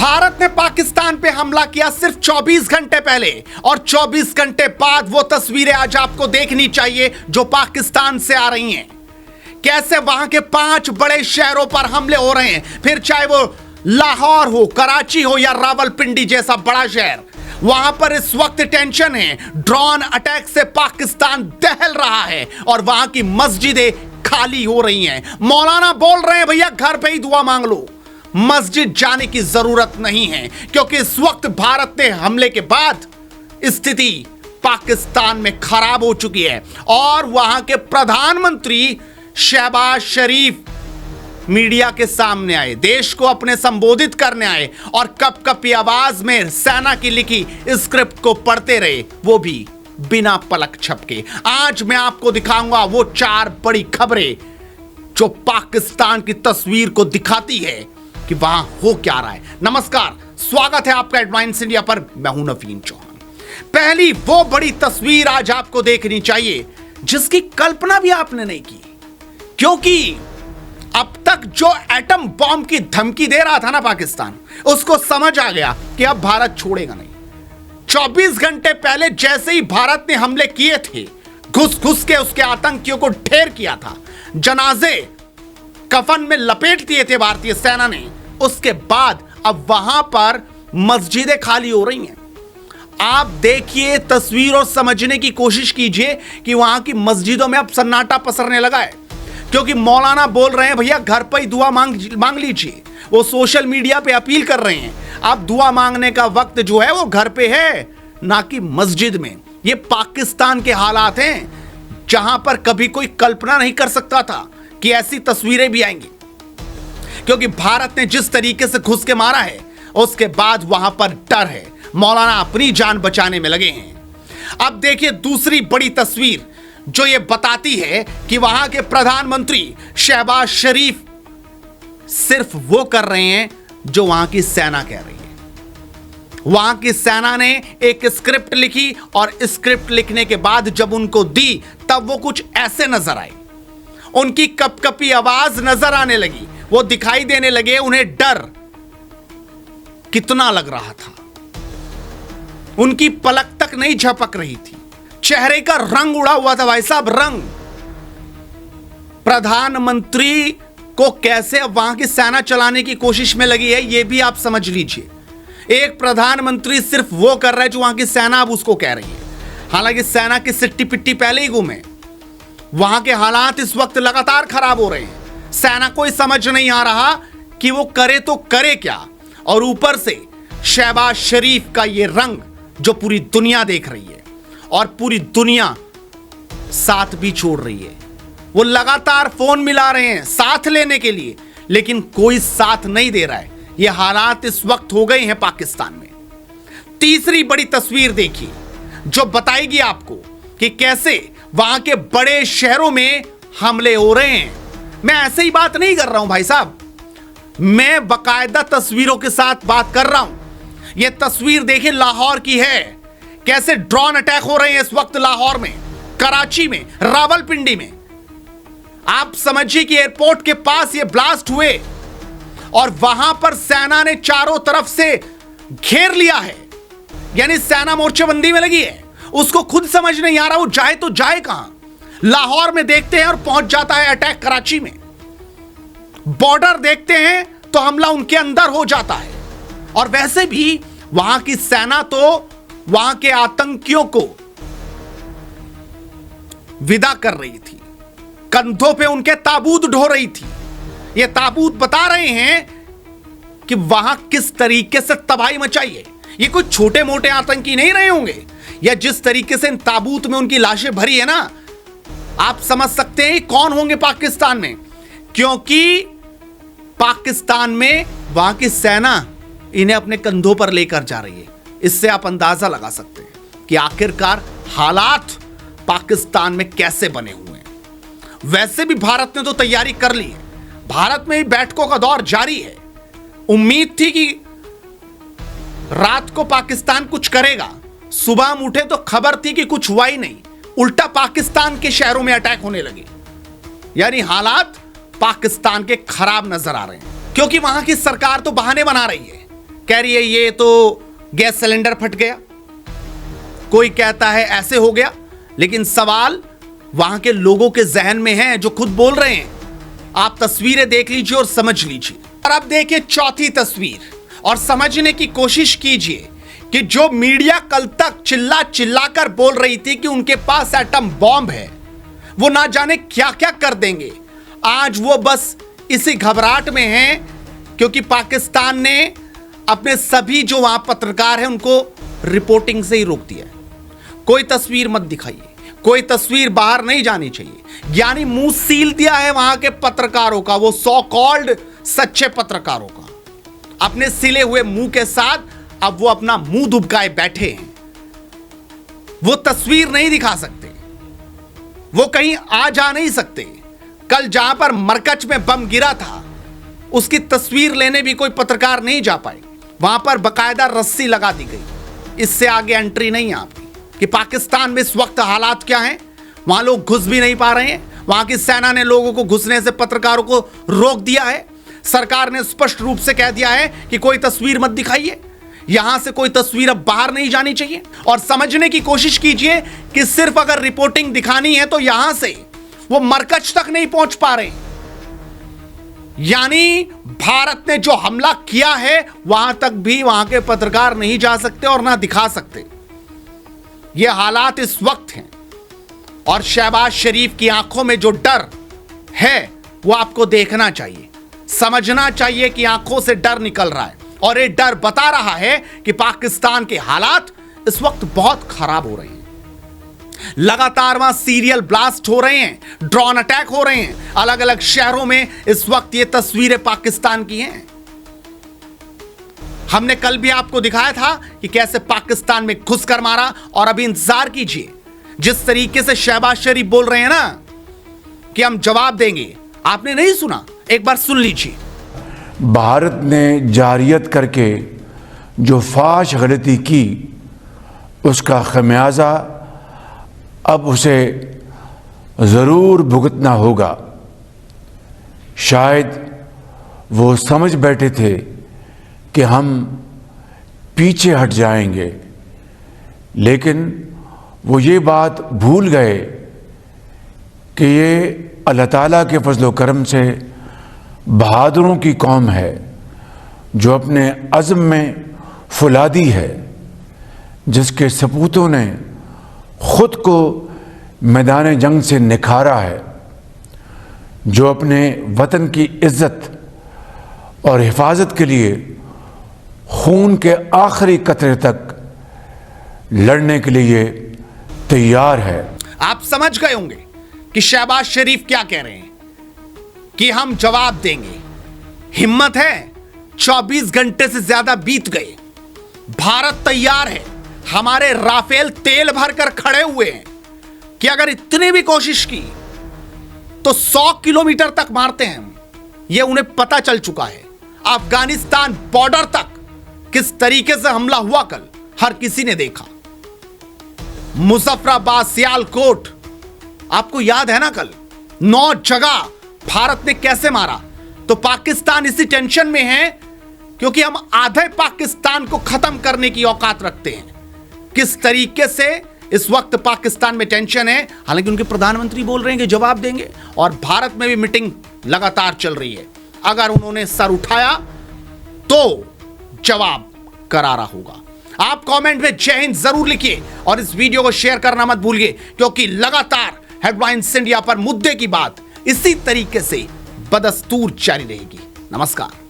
भारत ने पाकिस्तान पे हमला किया सिर्फ 24 घंटे पहले और 24 घंटे बाद वो तस्वीरें आज आपको देखनी चाहिए जो पाकिस्तान से आ रही हैं। कैसे वहां के 5 बड़े शहरों पर हमले हो रहे हैं, फिर चाहे वो लाहौर हो, कराची हो या रावलपिंडी जैसा बड़ा शहर, वहां पर इस वक्त टेंशन है। ड्रोन अटैक से पाकिस्तान दहल रहा है और वहां की मस्जिदें खाली हो रही हैं। मौलाना बोल रहे हैं भैया घर पे ही दुआ मांग लो, मस्जिद जाने की जरूरत नहीं है, क्योंकि इस वक्त भारत ने हमले के बाद स्थिति पाकिस्तान में खराब हो चुकी है। और वहां के प्रधानमंत्री शहबाज शरीफ मीडिया के सामने आए, देश को अपने संबोधित करने आए और कपकपी आवाज में सेना की लिखी स्क्रिप्ट को पढ़ते रहे, वो भी बिना पलक झपके। आज मैं आपको दिखाऊंगा वो 4 बड़ी खबरें जो पाकिस्तान की तस्वीर को दिखाती है कि वहां हो क्या रहा है। नमस्कार, स्वागत है आपका एडवांस इंडिया पर, मैं हूं नवीन चौहान। पहली वो बड़ी तस्वीर आज आपको देखनी चाहिए जिसकी कल्पना भी आपने नहीं की, क्योंकि अब तक जो एटम बॉम्ब की धमकी दे रहा था ना पाकिस्तान, उसको समझ आ गया कि अब भारत छोड़ेगा नहीं। 24 घंटे पहले जैसे ही भारत ने हमले किए थे, घुस घुस के उसके आतंकियों को ढेर किया था, जनाजे कफन में लपेट दिए थे भारतीय सेना ने, उसके बाद अब वहां पर मस्जिदें खाली हो रही हैं। आप देखिए तस्वीर और समझने की कोशिश कीजिए कि वहां की मस्जिदों में अब सन्नाटा पसरने लगा है, क्योंकि मौलाना बोल रहे हैं भैया घर पर ही दुआ मांग लीजिए। वो सोशल मीडिया पे अपील कर रहे हैं, अब दुआ मांगने का वक्त जो है वो घर पे है, ना कि मस्जिद में। ये पाकिस्तान के हालात हैं जहां पर कभी कोई कल्पना नहीं कर सकता था कि ऐसी तस्वीरें भी आएंगी, क्योंकि भारत ने जिस तरीके से घुस के मारा है उसके बाद वहां पर डर है। मौलाना अपनी जान बचाने में लगे हैं। अब देखिए दूसरी बड़ी तस्वीर जो ये बताती है कि वहां के प्रधानमंत्री शहबाज शरीफ सिर्फ वो कर रहे हैं जो वहां की सेना कह रही है। वहां की सेना ने एक स्क्रिप्ट लिखी और स्क्रिप्ट लिखने के बाद जब उनको दी तब वो कुछ ऐसे नजर आए, उनकी कपकपी आवाज नजर आने लगी, वो दिखाई देने लगे, उन्हें डर कितना लग रहा था। उनकी पलक तक नहीं झपक रही थी, चेहरे का रंग उड़ा हुआ था भाई साहब, रंग। प्रधानमंत्री को कैसे अब वहां की सेना चलाने की कोशिश में लगी है ये भी आप समझ लीजिए। एक प्रधानमंत्री सिर्फ वो कर रहा है जो वहां की सेना अब उसको कह रही है। हालांकि सेना की सिट्टी पिट्टी पहले ही गुम है। वहां के हालात इस वक्त लगातार खराब हो रहे हैं। सेना को ही समझ नहीं आ रहा कि वो करे तो करे क्या, और ऊपर से शहबाज शरीफ का ये रंग जो पूरी दुनिया देख रही है और पूरी दुनिया साथ भी छोड़ रही है। वो लगातार फोन मिला रहे हैं साथ लेने के लिए, लेकिन कोई साथ नहीं दे रहा है। ये हालात इस वक्त हो गए हैं पाकिस्तान में। तीसरी बड़ी तस्वीर देखिए जो बताएगी आपको कि कैसे वहां के बड़े शहरों में हमले हो रहे हैं। मैं ऐसे ही बात नहीं कर रहा हूं भाई साहब, मैं बकायदा तस्वीरों के साथ बात कर रहा हूं। यह तस्वीर देखिए लाहौर की है, कैसे ड्रोन अटैक हो रहे हैं इस वक्त लाहौर में, कराची में, रावलपिंडी में। आप समझिए कि एयरपोर्ट के पास ये ब्लास्ट हुए और वहां पर सेना ने चारों तरफ से घेर लिया है, यानी सेना मोर्चेबंदी में लगी है। उसको खुद समझ नहीं आ रहा वो जाए तो जाए कहां। लाहौर में देखते हैं और पहुंच जाता है अटैक कराची में, बॉर्डर देखते हैं तो हमला उनके अंदर हो जाता है। और वैसे भी वहां की सेना तो वहां के आतंकियों को विदा कर रही थी, कंधों पे उनके ताबूत ढो रही थी। ये ताबूत बता रहे हैं कि वहां किस तरीके से तबाही मचाई है। ये कोई छोटे मोटे आतंकी नहीं रहे होंगे, या जिस तरीके से इन ताबूत में उनकी लाशें भरी है ना, आप समझ सकते हैं कौन होंगे पाकिस्तान में, क्योंकि पाकिस्तान में वहां की सेना इन्हें अपने कंधों पर लेकर जा रही है। इससे आप अंदाजा लगा सकते हैं कि आखिरकार हालात पाकिस्तान में कैसे बने हुए हैं। वैसे भी भारत ने तो तैयारी कर ली है, भारत में ही बैठकों का दौर जारी है। उम्मीद थी कि रात को पाकिस्तान कुछ करेगा, सुबह हम उठे तो खबर थी कि कुछ हुआ ही नहीं, उल्टा पाकिस्तान के शहरों में अटैक होने लगे। यानी हालात पाकिस्तान के खराब नजर आ रहे हैं, क्योंकि वहां की सरकार तो बहाने बना रही है कह रही है ये तो गैस सिलेंडर फट गया, कोई कहता है ऐसे हो गया, लेकिन सवाल वहां के लोगों के जहन में है जो खुद बोल रहे हैं। आप तस्वीरें देख लीजिए और समझ लीजिए। और अब देखिए चौथी तस्वीर और समझने की कोशिश कीजिए कि जो मीडिया कल तक चिल्ला चिल्लाकर बोल रही थी कि उनके पास एटम बॉम्ब है, वो ना जाने क्या क्या कर देंगे, आज वो बस इसी घबराहट में हैं क्योंकि पाकिस्तान ने अपने सभी जो वहां पत्रकार हैं उनको रिपोर्टिंग से ही रोक दिया है। कोई तस्वीर मत दिखाइए, कोई तस्वीर बाहर नहीं जानी चाहिए, यानी मुंह सील दिया है वहां के पत्रकारों का, वो सो कॉल्ड सच्चे पत्रकारों का। अपने सिले हुए मुंह के साथ अब वो अपना मुंह दुबकाए बैठे हैं। वो तस्वीर नहीं दिखा सकते, वो कहीं आ जा नहीं सकते। कल जहां पर मरकज में बम गिरा था उसकी तस्वीर लेने भी कोई पत्रकार नहीं जा पाए, वहां पर बकायदा रस्सी लगा दी गई। इससे आगे एंट्री नहीं है आपकी कि पाकिस्तान में इस वक्त हालात क्या हैं। वहां लोग घुस भी नहीं पा रहे हैं, वहां की सेना ने लोगों को घुसने से पत्रकारों को रोक दिया है। सरकार ने स्पष्ट रूप से कह दिया है कि कोई तस्वीर मत दिखाइए, यहां से कोई तस्वीर अब बाहर नहीं जानी चाहिए। और समझने की कोशिश कीजिए कि सिर्फ अगर रिपोर्टिंग दिखानी है तो यहां से वो मरकज तक नहीं पहुंच पा रहे, यानी भारत ने जो हमला किया है वहां तक भी वहां के पत्रकार नहीं जा सकते और ना दिखा सकते। ये हालात इस वक्त हैं और शहबाज शरीफ की आंखों में जो डर है वो आपको देखना चाहिए, समझना चाहिए कि आंखों से डर निकल रहा है और ये डर बता रहा है कि पाकिस्तान के हालात इस वक्त बहुत खराब हो रहे हैं। लगातार वहां सीरियल ब्लास्ट हो रहे हैं, ड्रोन अटैक हो रहे हैं अलग अलग शहरों में। इस वक्त ये तस्वीरें पाकिस्तान की हैं। हमने कल भी आपको दिखाया था कि कैसे पाकिस्तान में घुसकर मारा, और अभी इंतजार कीजिए जिस तरीके से शहबाज शरीफ बोल रहे हैं ना कि हम जवाब देंगे। आपने नहीं सुना, एक बार सुन लीजिए। भारत ने जारियत करके जो फाश गलती की उसका खमियाजा अब उसे ज़रूर भुगतना होगा। शायद वो समझ बैठे थे कि हम पीछे हट जाएंगे, लेकिन वो ये बात भूल गए कि ये अल्लाह ताला के फजल करम से बहादुरों की कौम है जो अपने अज़्म में फुलादी है, जिसके सपूतों ने खुद को मैदान जंग से निखारा है, जो अपने वतन की इज़्ज़त और हिफाजत के लिए खून के आखिरी कतरे तक लड़ने के लिए तैयार है। आप समझ गए होंगे कि शहबाज शरीफ क्या कह रहे हैं कि हम जवाब देंगे। हिम्मत है, 24 घंटे से ज्यादा बीत गए, भारत तैयार है, हमारे राफेल तेल भरकर खड़े हुए हैं कि अगर इतनी भी कोशिश की तो 100 किलोमीटर तक मारते हैं हम। यह उन्हें पता चल चुका है। अफगानिस्तान बॉर्डर तक किस तरीके से हमला हुआ कल हर किसी ने देखा। मुजफ्फराबाद, सियालकोट, आपको याद है ना कल 9 जगह भारत ने कैसे मारा। तो पाकिस्तान इसी टेंशन में है क्योंकि हम आधे पाकिस्तान को खत्म करने की औकात रखते हैं। किस तरीके से इस वक्त पाकिस्तान में टेंशन है, हालांकि उनके प्रधानमंत्री बोल रहे हैं कि जवाब देंगे, और भारत में भी मीटिंग लगातार चल रही है। अगर उन्होंने सर उठाया तो जवाब करारा होगा। आप कमेंट में जय हिंद जरूर लिखिए और इस वीडियो को शेयर करना मत भूलिए, क्योंकि लगातार हेडलाइंस इंडिया पर मुद्दे की बात इसी तरीके से बदस्तूर जारी रहेगी। नमस्कार।